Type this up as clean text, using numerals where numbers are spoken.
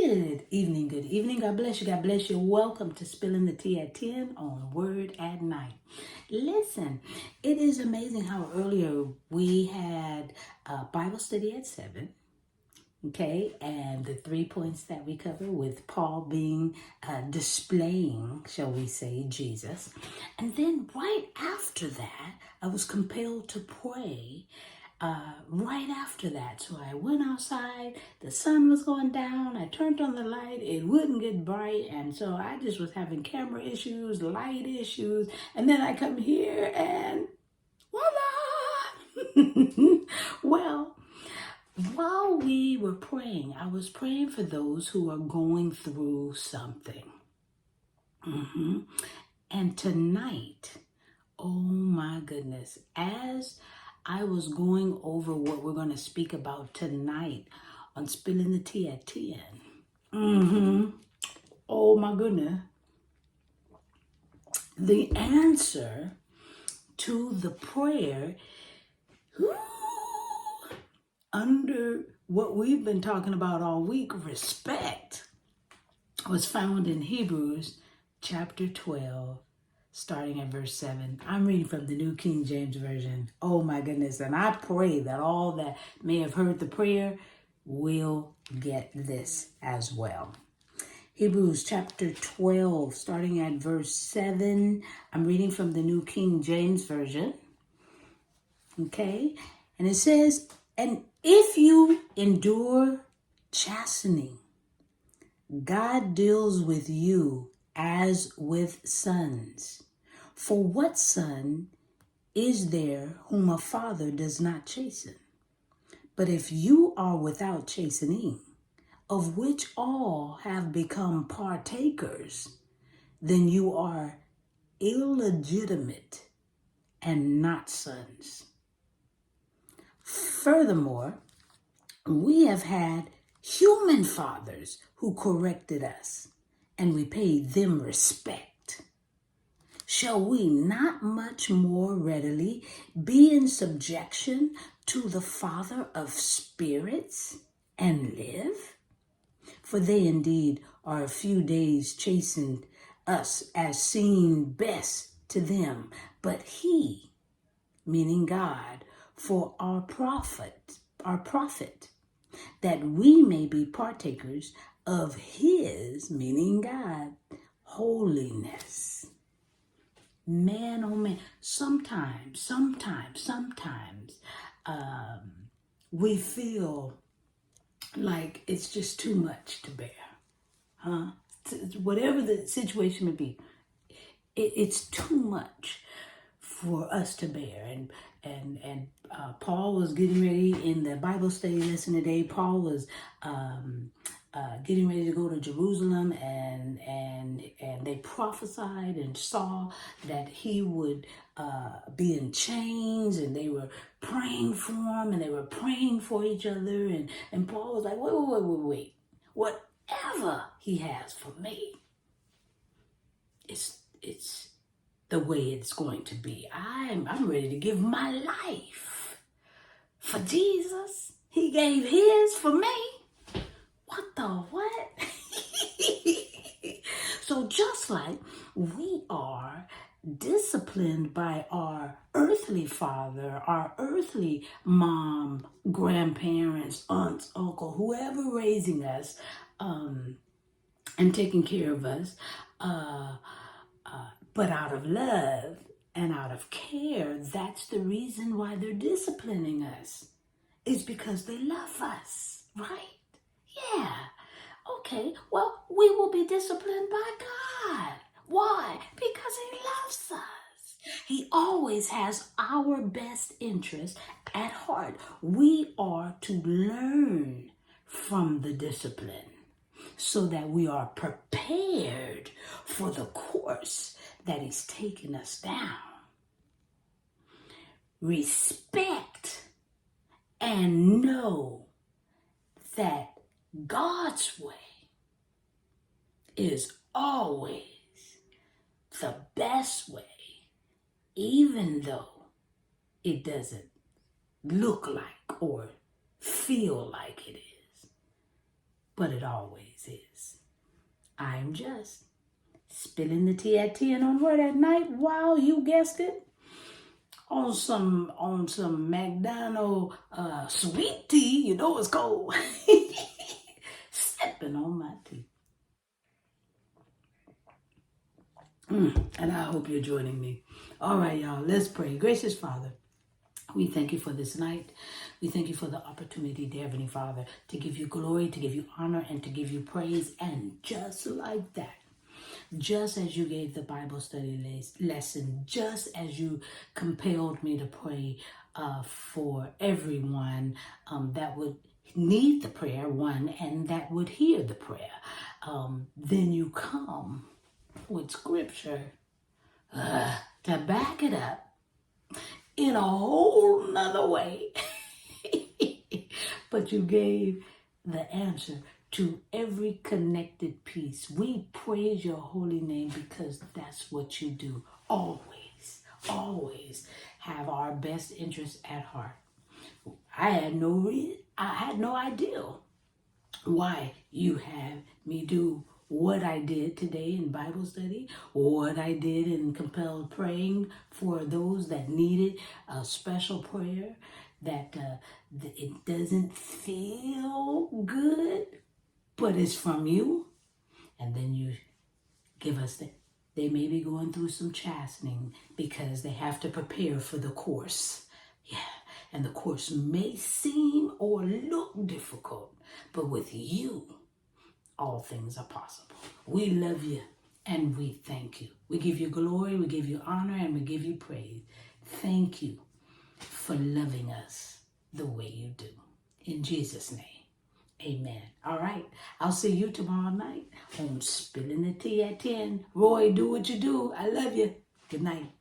Good evening, good evening. God bless you, God bless you. Welcome to Spilling the Tea at 10 on Word at Night. Listen, it is amazing how earlier we had a Bible study at 7, okay? And the 3 points that we cover with Paul being displaying, shall we say, Jesus. And then right after that, I was compelled to pray right after that. So I went outside, the sun was going down, I turned on the light, it wouldn't get bright, and so I just was having camera issues, light issues, and then I come here and voila! Well, while we were praying, I was praying for those who are going through something. And tonight, oh my goodness, as I was going over what we're going to speak about tonight on Spilling the Tea at 10. Oh my goodness. The answer to the prayer under what we've been talking about all week, respect, was found in Hebrews chapter 12. Starting at verse 7. I'm reading from the New King James Version. Oh my goodness. And I pray that all that may have heard the prayer will get this as well. Hebrews chapter 12, starting at verse 7. I'm reading from the New King James Version. Okay. And it says, and if you endure chastening, God deals with you as with sons. For what son is there whom a father does not chasten? But if you are without chastening, of which all have become partakers, then you are illegitimate and not sons. Furthermore, we have had human fathers who corrected us, and we paid them respect. Shall we not much more readily be in subjection to the Father of spirits and live? For they indeed are a few days chastened us as seemed best to them, but he, meaning God, for our profit, that we may be partakers of his, meaning God, holiness. Man, oh man, sometimes, we feel like it's just too much to bear, huh? Whatever the situation may be, it's too much for us to bear. And Paul was getting ready in the Bible study lesson today. Paul was getting ready to go to Jerusalem, and they prophesied and saw that he would be in chains, and they were praying for him, and they were praying for each other, and Paul was like, wait, whatever he has for me, it's the way it's going to be. I'm ready to give my life for Jesus. He gave his for me. What the what? So just like we are disciplined by our earthly father, our earthly mom, grandparents, aunts, uncle, whoever raising us and taking care of us, but out of love and out of care, that's the reason why they're disciplining us. It's because they love us, right? Yeah. Okay, well, we will be disciplined by God. Why? Because he loves us. He always has our best interest at heart. We are to learn from the discipline so that we are prepared for the course that he's taken us down. Respect and know that God's way is always the best way, even though it doesn't look like or feel like it is. but it always is. I'm just spilling the tea at 10 on what at night. Wow, you guessed it. On some McDonald sweet tea, you know it's cold. Sipping on my tea. And I hope you're joining me. All right, y'all, let's pray. Gracious Father, we thank you for this night. We thank you for the opportunity, dear Heavenly Father, to give you glory, to give you honor, and to give you praise. And just like that, just as you gave the Bible study lesson, just as you compelled me to pray for everyone that would need the prayer, one, and that would hear the prayer, then you come with scripture to back it up in a whole nother way. But you gave the answer to every connected piece. We praise your holy name because that's what you do. Always, always have our best interests at heart. I had no idea why you had me do what I did today in Bible study, what I did in compelled praying for those that needed a special prayer, that it doesn't feel good, but it's from you. And then you give us that they may be going through some chastening because they have to prepare for the course. Yeah, and the course may seem or look difficult, but with you, all things are possible. We love you and we thank you. We give you glory, we give you honor, and we give you praise. Thank you for loving us the way you do. In Jesus' name, amen. All right, I'll see you tomorrow night on Spilling the Tea at 10. Roy, do what you do. I love you. Good night.